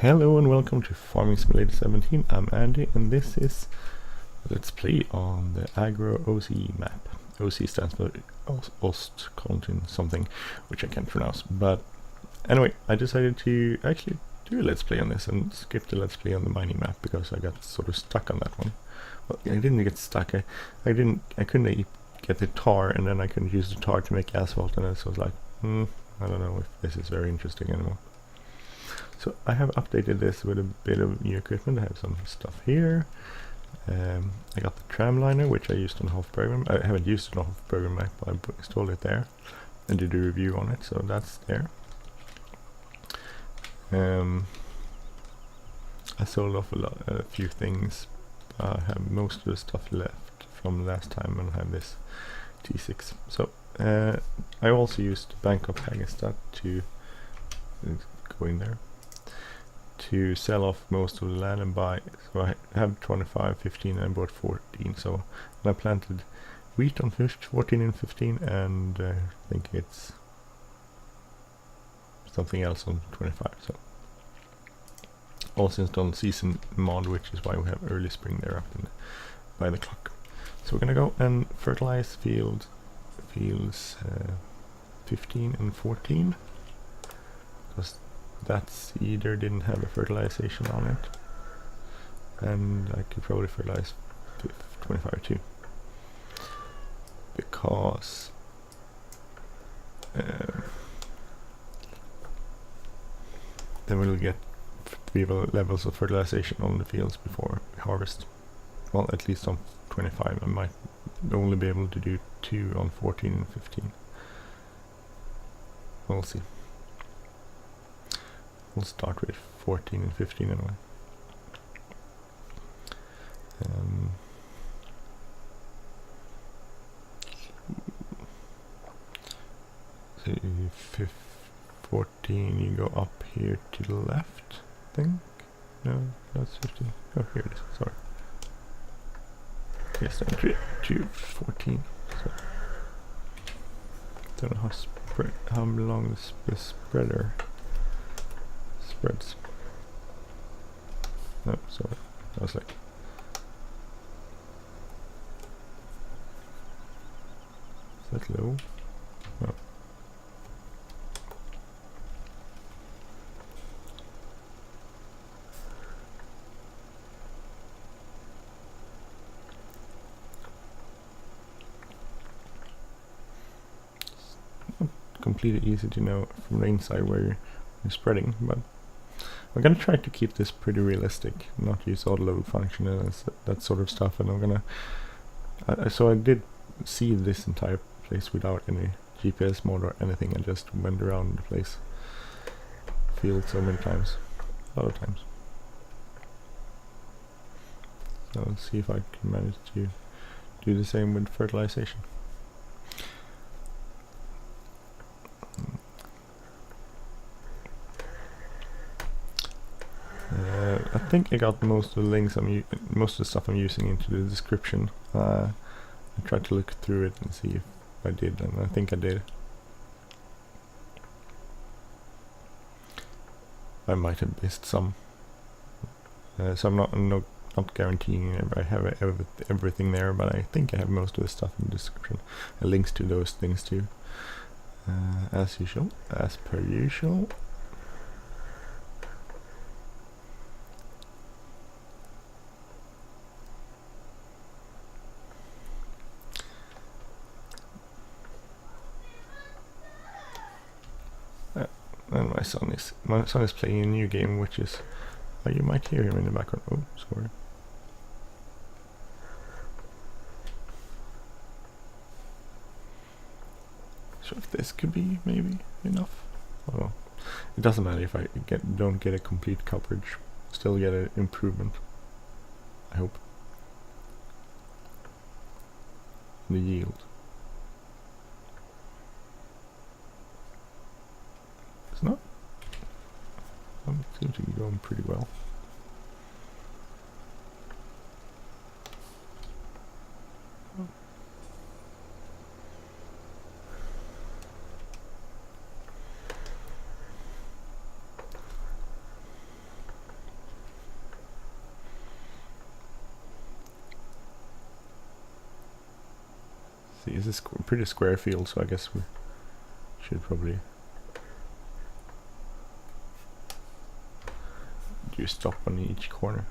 Hello and welcome to Farming Simulator 17. I'm Andy and this is Let's Play on the Agro OC map. OC stands for Ostkontin something, which I can't pronounce. But anyway, I decided to actually do a Let's Play on this and skip the Let's Play on the mining map because I got sort of stuck on that one. Well, I didn't get stuck. I couldn't get the tar, and then I couldn't use the tar to make asphalt, and so I was like, I don't know if this is very interesting anymore. So I have updated this with a bit of new equipment. I have some stuff here. I got the Tramliner, which I used on the Half program. I haven't used it on the Half program map, but I installed it there and did a review on it, so that's there. I sold off a few things. I have most of the stuff left from last time, and I have this T6. So I also used Bank of Hagenstedt to go in there to sell off most of the land and buy. So I have 25, 15, and I bought 14. So and I planted wheat on 14 and 15, and I think it's something else on 25. So also installed Season Mod, which is why we have early spring there up in by the clock. So we're gonna go and fertilize fields 15 and 14 because that's either didn't have a fertilization on it, and I could probably fertilize 25 too, because then we'll get levels of fertilization on the fields before we harvest. Well, at least on 25. I might only be able to do 2 on 14 and 15. We'll see. We'll start with 14 and 15 anyway. So if 14, you go up here to the left, I think. No, that's 15. Oh, here it is. Sorry. Yes, I'm to 14. So don't know how long the spreader spreads. No, sorry. I was like, is that low? No. Completely easy to know from the inside where you're spreading, but I'm gonna try to keep this pretty realistic, not use autoload function and that sort of stuff. And I'm gonna so I did see this entire place without any GPS mode or anything. I just went around the place field so many times, a lot of times. So let's see if I can manage to do the same with fertilization. I think I got most of the links most of the stuff I'm using into the description. I tried to look through it and see if I did, and I think I did. I might have missed some, so I'm not guaranteeing I have everything there, but I think I have most of the stuff in the description and links to those things too, as per usual. And my son is playing a new game, which is you might hear him in the background. Oh, sorry. So if this could be maybe enough. Oh, it doesn't matter if I don't get a complete coverage. Still get an improvement, I hope, in the yield. It's not. It seems to be going pretty well. It's a pretty square field, so I guess we should probably do stop on each corner.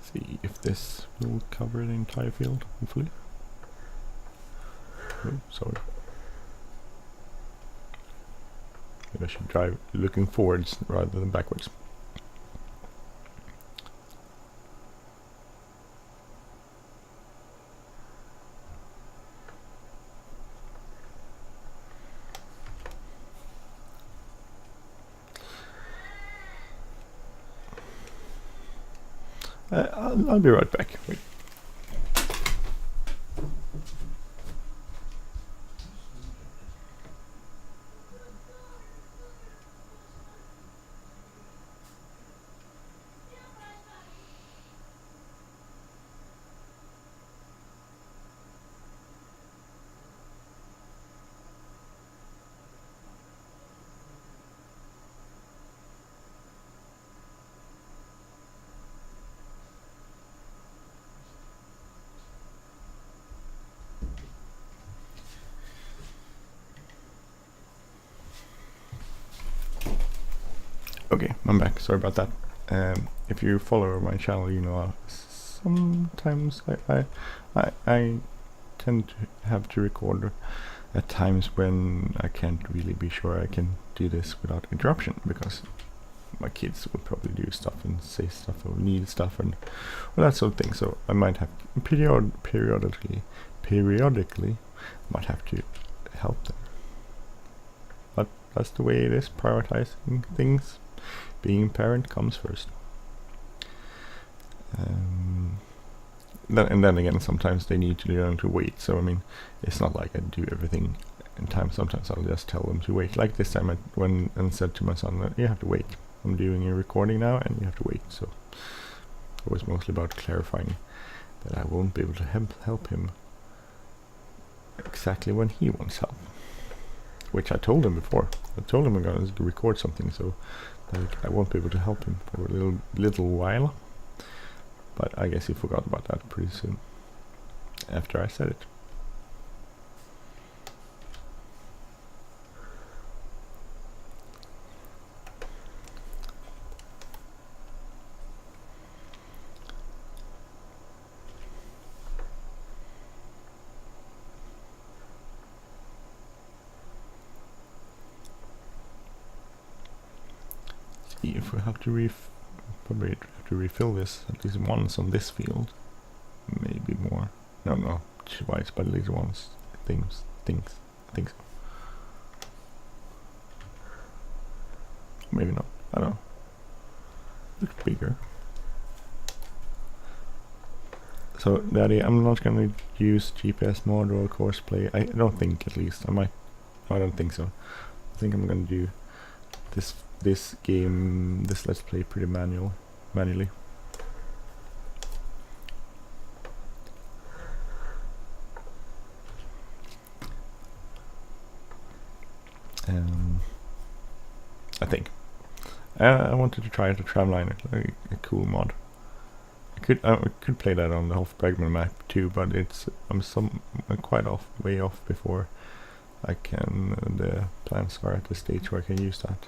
See if this will cover the entire field, hopefully. Oh, sorry. Maybe I should drive looking forwards rather than backwards. I'll be right back. Wait. Okay, I'm back. Sorry about that. If you follow my channel, you know sometimes I tend to have to record at times when I can't really be sure I can do this without interruption, because my kids will probably do stuff and say stuff or need stuff and well, that sort of thing. So I might have periodically might have to help them. But that's the way it is. Prioritizing things. Being a parent comes first. And then again, sometimes they need to learn to wait. So I mean, it's not like I do everything in time. Sometimes I'll just tell them to wait. Like this time I went and said to my son that you have to wait. I'm doing a recording now and you have to wait. So it was mostly about clarifying that I won't be able to help him exactly when he wants help. Which I told him before. I told him I'm going to record something, so I won't be able to help him for a little while. But I guess he forgot about that pretty soon after I said it. If we have to probably have to refill this at least once on this field, maybe more. No, twice, but at least once. I think so. Maybe not. I don't know. Looks bigger. So the idea, I'm not going to use GPS mod or course play. I don't think, at least. I might. No, I don't think so. I think I'm going to do this let's play pretty manually. I think I wanted to try the Tramliner, a cool mod. I could play that on the Hofbergman map too, but I'm quite way off before I can. The plans are at the stage where I can use that.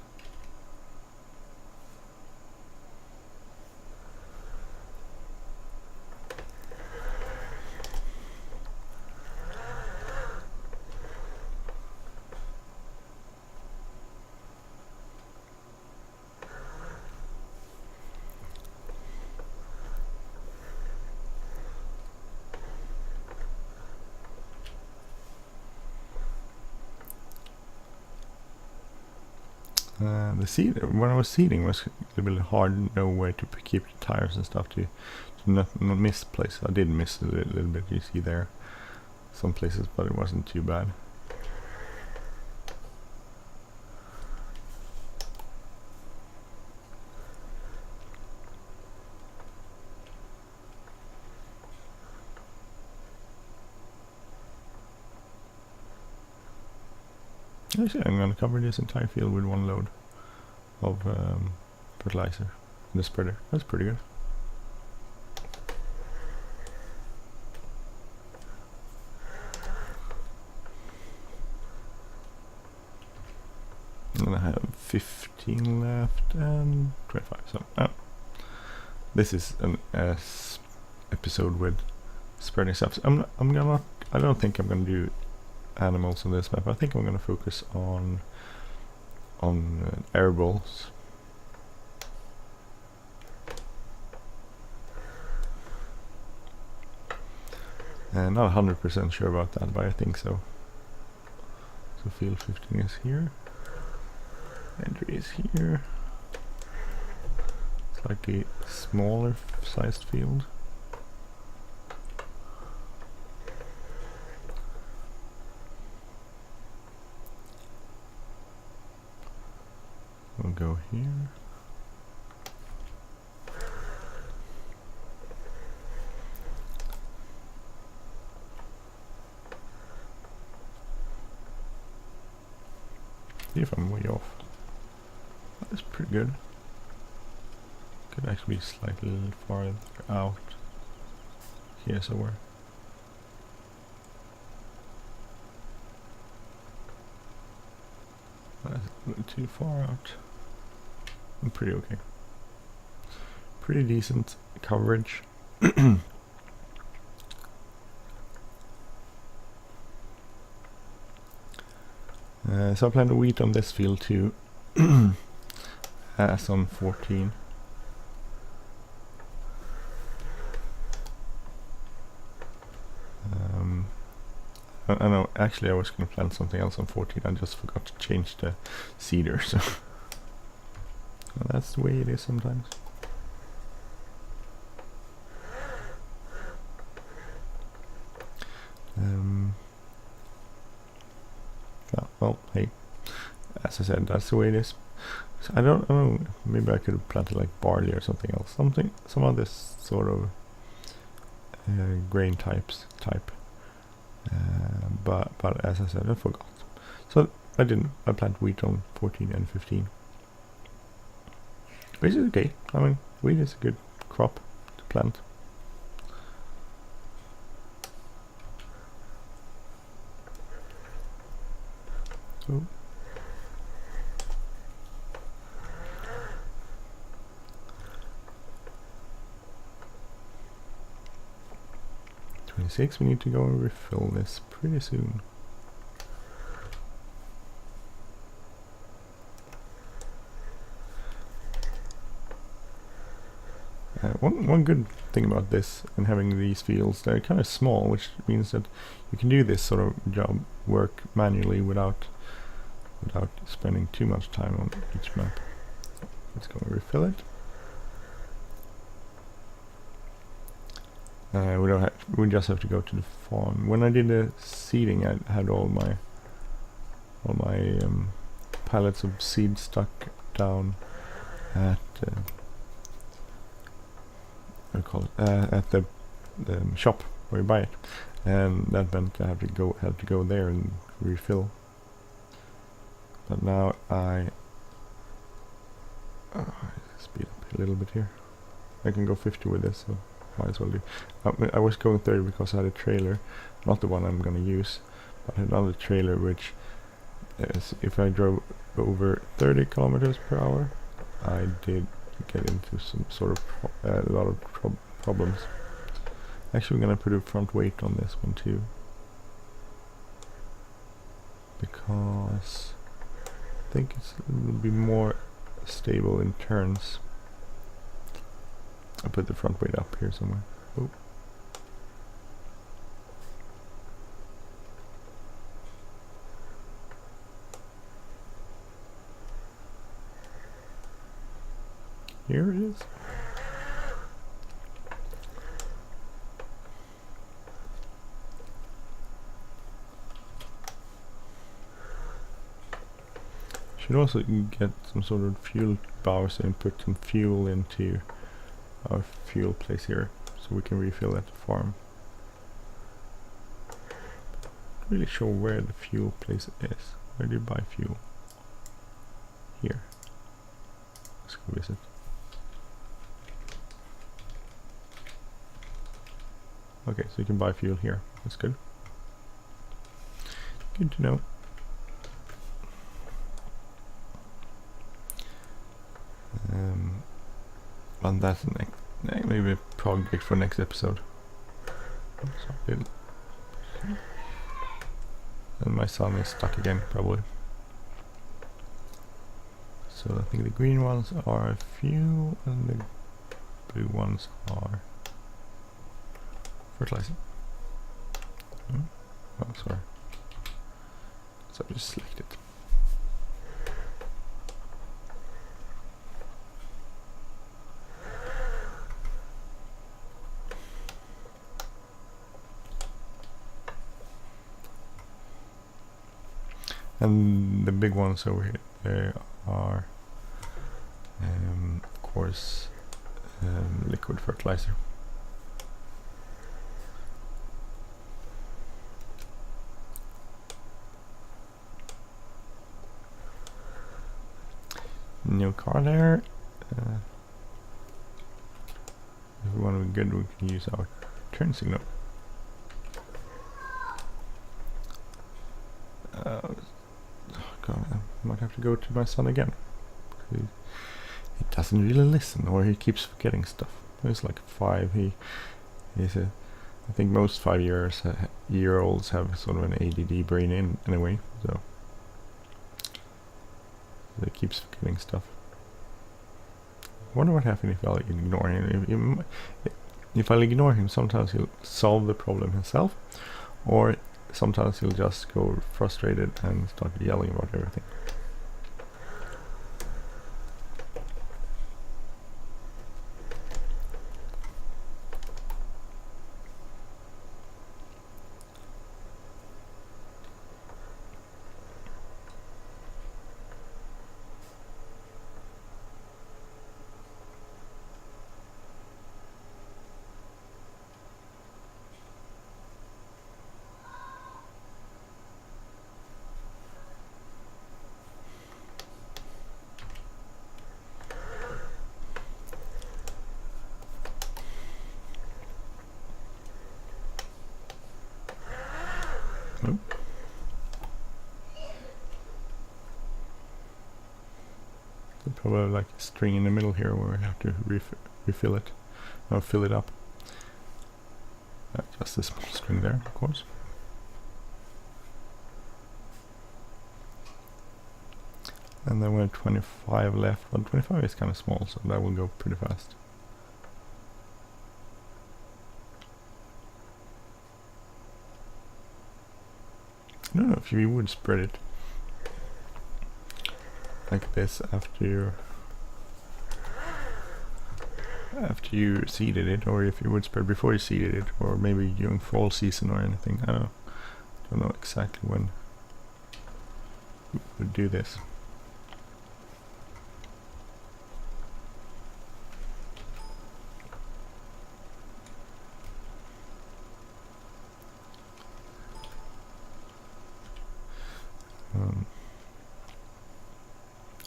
When I was seeding, it was a little bit hard to know where to keep the tires and stuff to not miss places. I did miss a little bit, you see there, some places, but it wasn't too bad. Actually, I'm going to cover this entire field with one load of fertilizer in the spreader. That's pretty good. And I have 15 left and 25. So this is an episode with spreading stuff. I don't think I'm gonna do animals on this map. I think I'm gonna focus on air balls. And not 100% sure about that, but I think so. So field 15 is here. Entry is here. It's like a smaller sized field. We'll go here. See if I'm way off. That's pretty good. Could actually be slightly farther out here somewhere. That's a little too far out. I'm pretty okay. Pretty decent coverage. So I plan to wheat on this field too. As on 14. I know, actually I was going to plant something else on 14, I just forgot to change the seeder, so well, that's the way it is sometimes. Well, hey, as I said, that's the way it is. So I don't know, maybe I could have planted like barley or something else, some other sort of grain type. But as I said, I forgot. So I planted wheat on 14 and 15. Which is okay. I mean, wheat is a good crop to plant. So 26, we need to go and refill this pretty soon. One good thing about this and having these fields, they're kind of small, which means that you can do this sort of work manually without spending too much time on each map. Let's go and refill it. We just have to go to the farm. When I did the seeding, I had all my pallets of seed stuck down at at the shop where you buy it, and that meant I had to go there and refill. But now I speed up a little bit here. I can go 50 with this, so might as well do. I was going 30 because I had a trailer, not the one I'm going to use, but another trailer which is, if I drove over 30 kilometers per hour, I did get into some sort of a lot of problems. Actually, I'm going to put a front weight on this one too, because I think it will be more stable in turns. I'll put the front weight up here somewhere. Oh. Here it is. Should also get some sort of fuel bars and put some fuel into our fuel place here, so we can refill at the farm. Not really sure where the fuel place is. Where do you buy fuel? Here. Let's go visit. Okay, so you can buy fuel here. That's good. Good to know. And that's maybe a project for next episode. And my son is stuck again, probably. So I think the green ones are fuel and the blue ones are fertilizing. Oh, sorry. So I just select it. And the big ones over here, they are, of course, liquid fertilizer. New car there. If we want to be good, we can use our turn signal. God, I might have to go to my son again. He doesn't really listen, or he keeps forgetting stuff. He's like 5. He's a. I think most 5-year-olds have sort of an ADD brain in anyway, so he keeps forgetting stuff. I wonder what happens if I'll ignore him. If I'll ignore him, sometimes he'll solve the problem himself, or sometimes he'll just go frustrated and start yelling about everything. Probably like a string in the middle here where we have to refill it, or fill it up. Just a small string there, of course. And then we have 25 left. Well, 25 is kind of small, so that will go pretty fast. I don't know if you would spread it like this after you seeded it, or if you would spread before you seeded it, or maybe during fall season or anything. I don't know exactly when you would do this.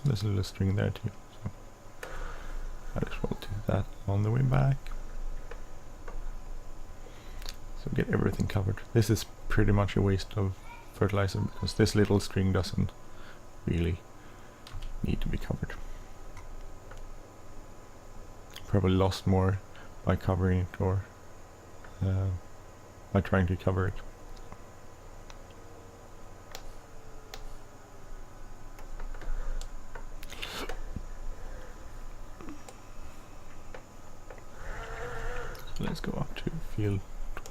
There's a little string there too, so I just will do that on the way back. So get everything covered. This is pretty much a waste of fertilizer because this little string doesn't really need to be covered. Probably lost more by covering it, or by trying to cover it. Let's go up to field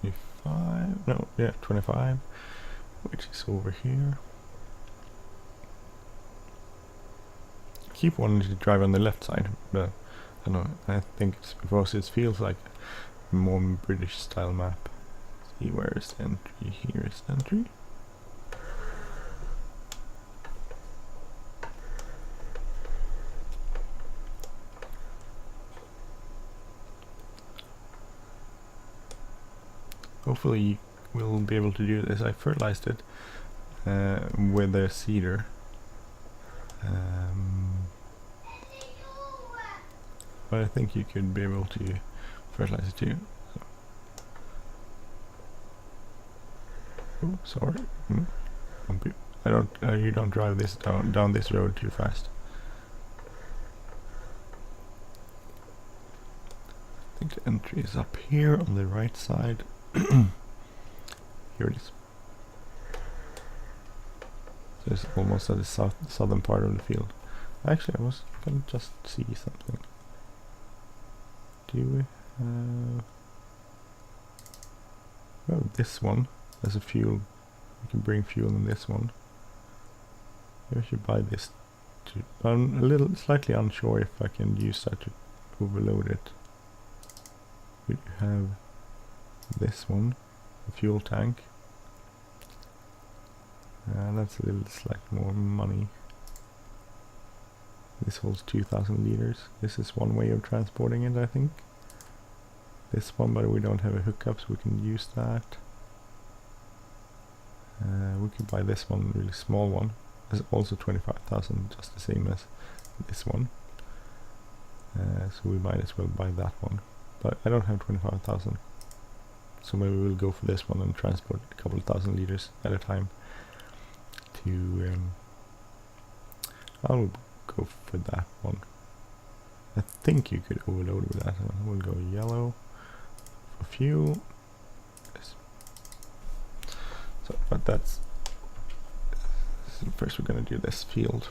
25, no, yeah, 25, which is over here. I keep wanting to drive on the left side, but I don't know, I think it's because it feels like a more British style map. See, where is the entry? Here is the entry. Hopefully we'll be able to do this. I fertilized it with their seeder. But I think you could be able to fertilize it too. So. Oh, sorry. I don't. You don't drive this down this road too fast. I think the entry is up here on the right side. Here it is. So it's almost at the southern part of the field. Actually, I was gonna just see something. Do we have... Oh, this one. There's a fuel. We can bring fuel in this one. Maybe I should buy this too. I'm a little slightly unsure if I can use that to overload it. We have this one, the fuel tank. That's a little slightly more money. This holds 2,000 liters. This is one way of transporting it, I think. This one, but we don't have a hookup, so we can use that. We could buy this one, really small one. It's also 25,000, just the same as this one. So we might as well buy that one. But I don't have 25,000. So maybe we'll go for this one and transport a couple of thousand liters at a time. I'll go for that one. I think you could overload with that one. We'll go yellow for fuel. Yes. So, but that's first we're gonna do this field.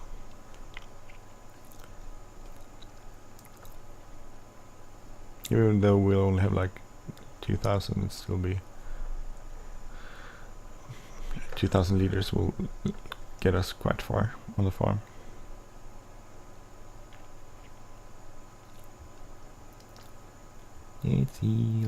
Even though we'll only have like 2,000, it'll still be 2,000 liters will get us quite far on the farm. Let's see.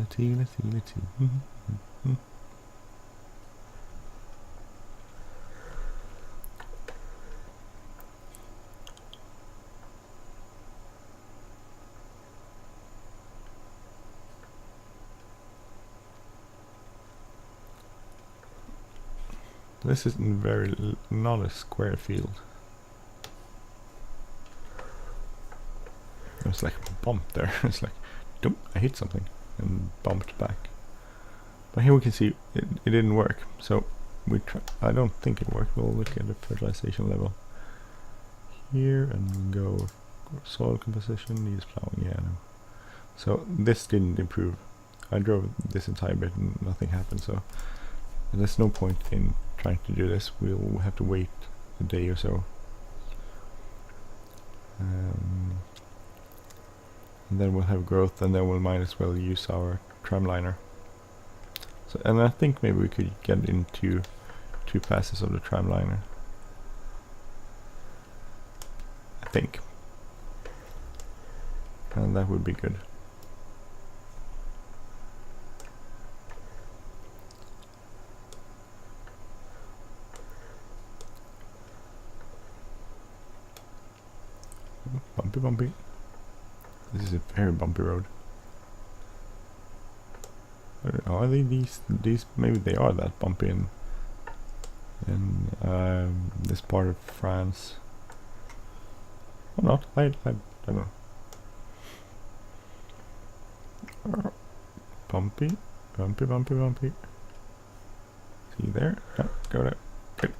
This isn't not a square field. There's like a bump there. It's like, doop, I hit something and bumped back. But here we can see it didn't work. So I don't think it worked. We'll look at the fertilization level here and go soil composition, needs plowing. Yeah, no. So this didn't improve. I drove this entire bit and nothing happened. So there's no point in trying to do this. We'll have to wait a day or so. And then we'll have growth, and then we'll might as well use our Tramliner. So, and I think maybe we could get into 2 passes of the Tramliner. I think. And that would be good. Bumpy. This is a very bumpy road. Are they these? Maybe they are that bumpy in this part of France. Or not? I don't know. Bumpy. See there? Yeah, go there. Good.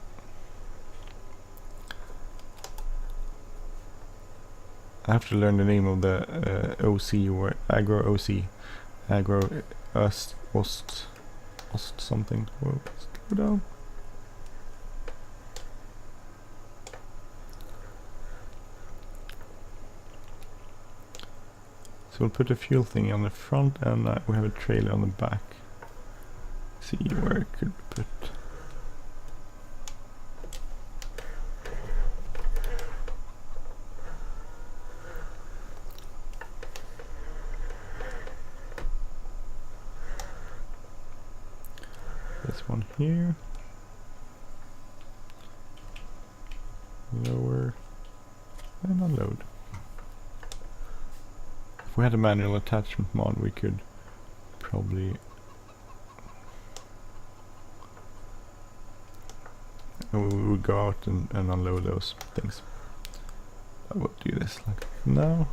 I have to learn the name of the OC or Agro OC. Agro Ost something. Whoa, let's go down. So we'll put a fuel thing on the front, and we have a trailer on the back. See where it could be put. This one here. Lower and unload. If we had a manual attachment mod, we could probably and we would go out and unload those things. I will do this like now.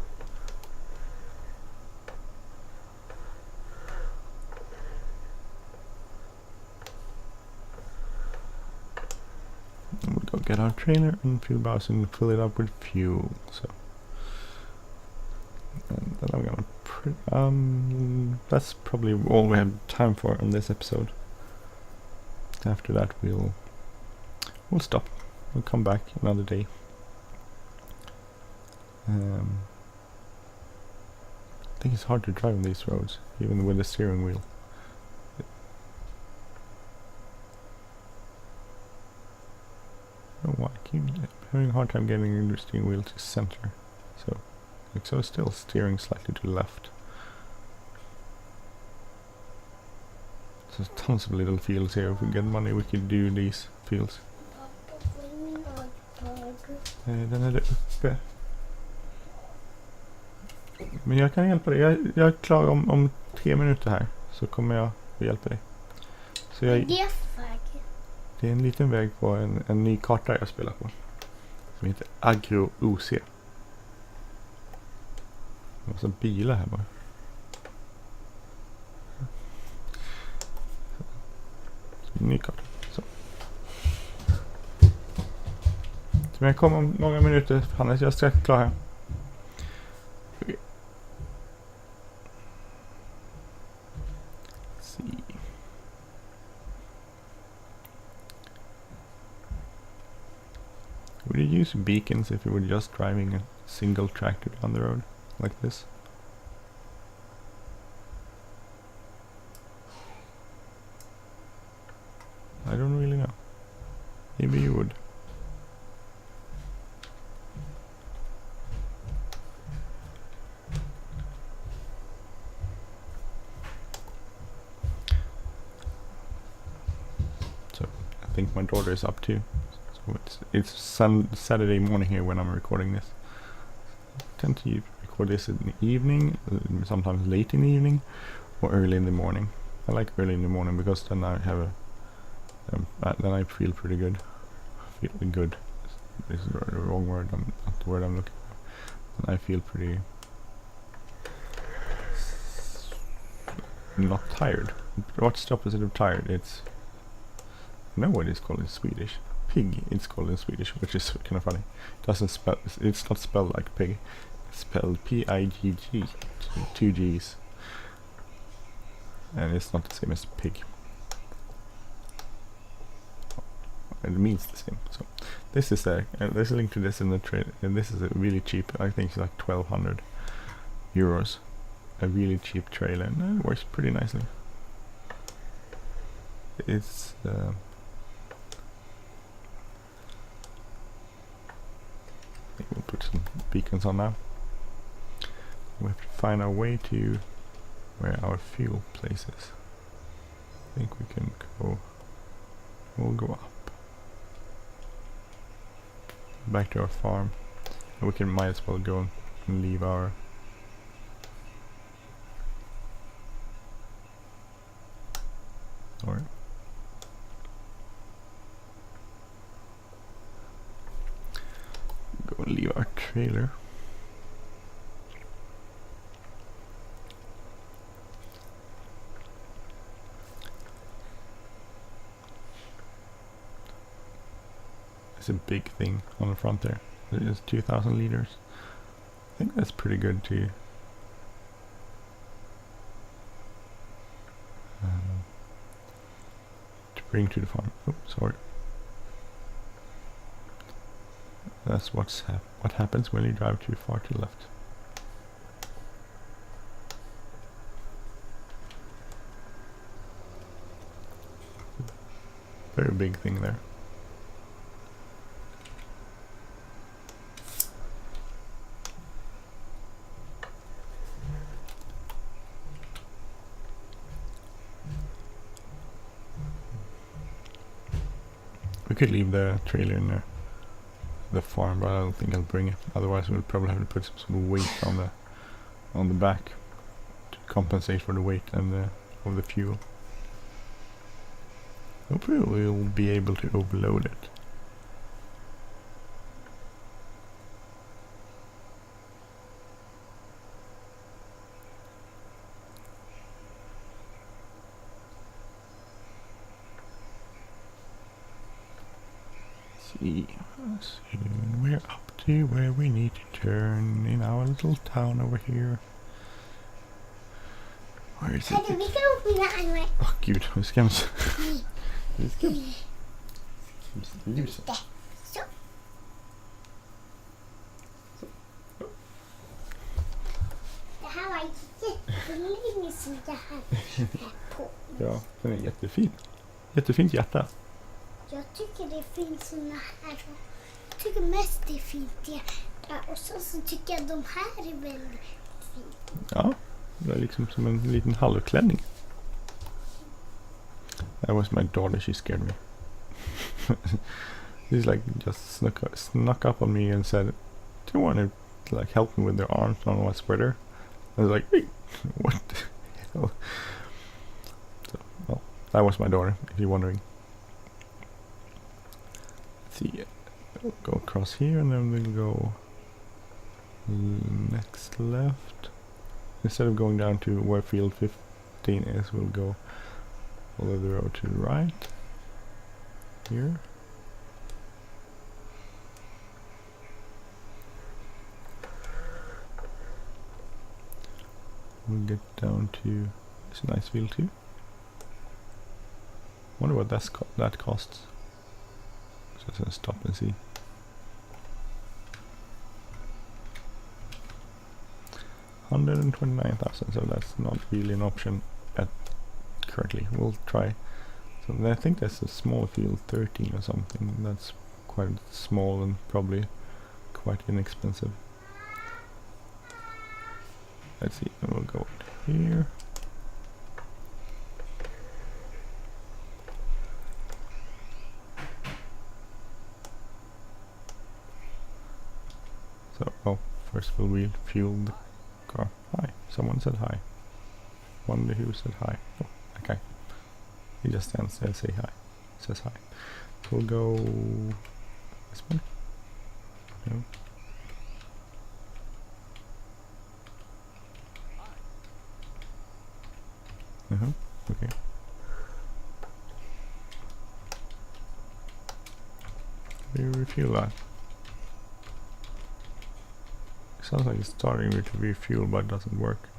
And we'll go get our trailer and fuel bars and fill it up with fuel. So, and then I'm gonna that's probably all we have time for on this episode. After that we'll stop. We'll come back another day. I think it's hard to drive on these roads, even with the steering wheel. I don't know why I keep having a hard time getting the steering wheel to center. So, so still steering slightly to the left. So there's tons of little fields here. If we get money, we could do these fields. Den är det uppe. Men jag kan hjälpa dig. Jag är klar om 3 minuter här. Så kommer jag och hjälpa dig. Så det är en liten väg på en ny karta jag spelar på. Som heter Agro OC. Det är massa bilar här bara. Så en ny karta. Så men jag kommer om några minuter. Hannes, jag är strax klar här. Would you use beacons if you were just driving a single tractor down the road like this? I don't really know. Maybe you would. So I think my daughter is up too. It's Saturday morning here when I'm recording this. I tend to record this in the evening, sometimes late in the evening, or early in the morning. I like early in the morning because then I have then I feel pretty good. Feeling good. This is the wrong word. Not the word I'm looking for. And I feel pretty not tired. What's the opposite of tired? It's I know what it's called in Swedish. Pig, it's called in Swedish, which is kind of funny. It doesn't spell. It's not spelled like pig. It's spelled P-I-G-G, 2 G's, and it's not the same as pig. It means the same. So this is there's a link to this in the trade, and this is a really cheap. I think it's like 1,200 euros. A really cheap trailer, and it works pretty nicely. It's I think we'll put some beacons on now. We have to find our way to where our fuel place is. I think we can go. We'll go up back to our farm, and we can might as well go and leave our. Alright. Go and leave our trailer. It's a big thing on the front there. It is 2,000 liters. I think that's pretty good to bring to the farm. Oh, sorry. That's what happens when you drive too far to the left. Very big thing there. We could leave the trailer in there. The farm, but I don't think I'll bring it. Otherwise, we'll probably have to put some weight on the back to compensate for the weight and of the fuel. Hopefully, we'll be able to overload it. See, soon we're up to where we need to turn in our little town over here. Where is it? Oh gud, vi skräms. Vi skräms ljuset. Det här var jättelänge sedan jag hade på. Ja, den är jättefin. Jättefint hjärta. Jag tycker det finns såna här. Jag tycker mest det är fint hjärta. Och så tycker jag de här är väldigt fint. Ja, det är liksom som en liten halvklänning. That was my daughter, she scared me. She's like just snuck up on me and said, do you want to like help me with the arms on my sweater? I was like, hey, what the hell? So, well, that was my daughter, if you're wondering. Let's see, we'll go across here and then we'll go next left. Instead of going down to where field 15 is, we'll go all the road to the right. Here. We'll get down to this nice field too. Wonder what that costs. So let's stop and see. $129,000, so that's not really an option at currently. We'll try. So I think that's a small field 13 or something. That's quite small and probably quite inexpensive. Let's see, and we'll go here. So, oh, first we'll refuel the car. Hi, someone said hi. Wonder who said hi. Oh, okay. He just stands there and say hi. Says hi. We'll go this one. No. Okay. We refuel that. Sounds like it's starting to refuel, but it doesn't work.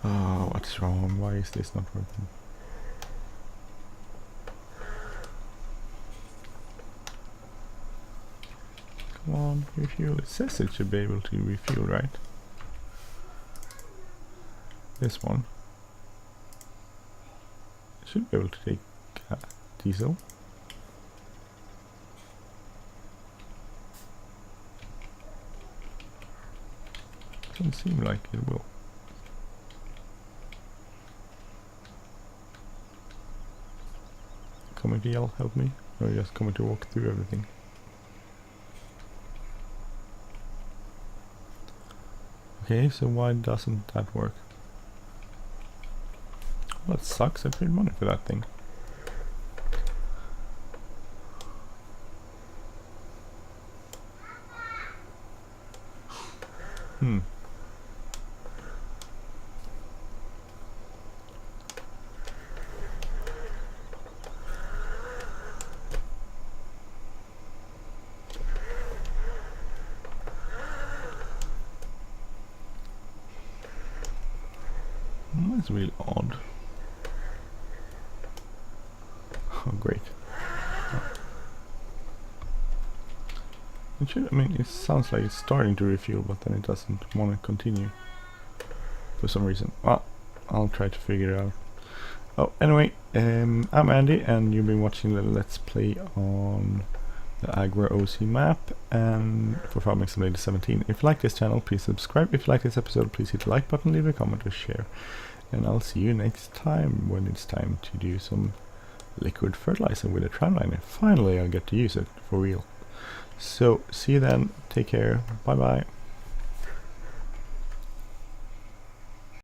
Oh, what's wrong? Why is this not working? Come on, refuel. It says it should be able to refuel, right? This one should be able to take diesel. Doesn't seem like it will. Coming to yell, help me, or just coming to walk through everything. Okay, so why doesn't that work? Well, that sucks. I paid money for that thing. That's really odd. Oh, great. It should, I mean, it sounds like it's starting to refuel, but then it doesn't want to continue for some reason. Well, I'll try to figure it out. Oh, anyway, I'm Andy, and you've been watching the Let's Play on the Agro OC map and for Farming Simulator 17. If you like this channel, please subscribe. If you like this episode, please hit the like button, leave a comment or share. And I'll see you next time when it's time to do some liquid fertilizer with a Tramliner. Finally, I'll get to use it for real. So, see you then. Take care. Bye bye.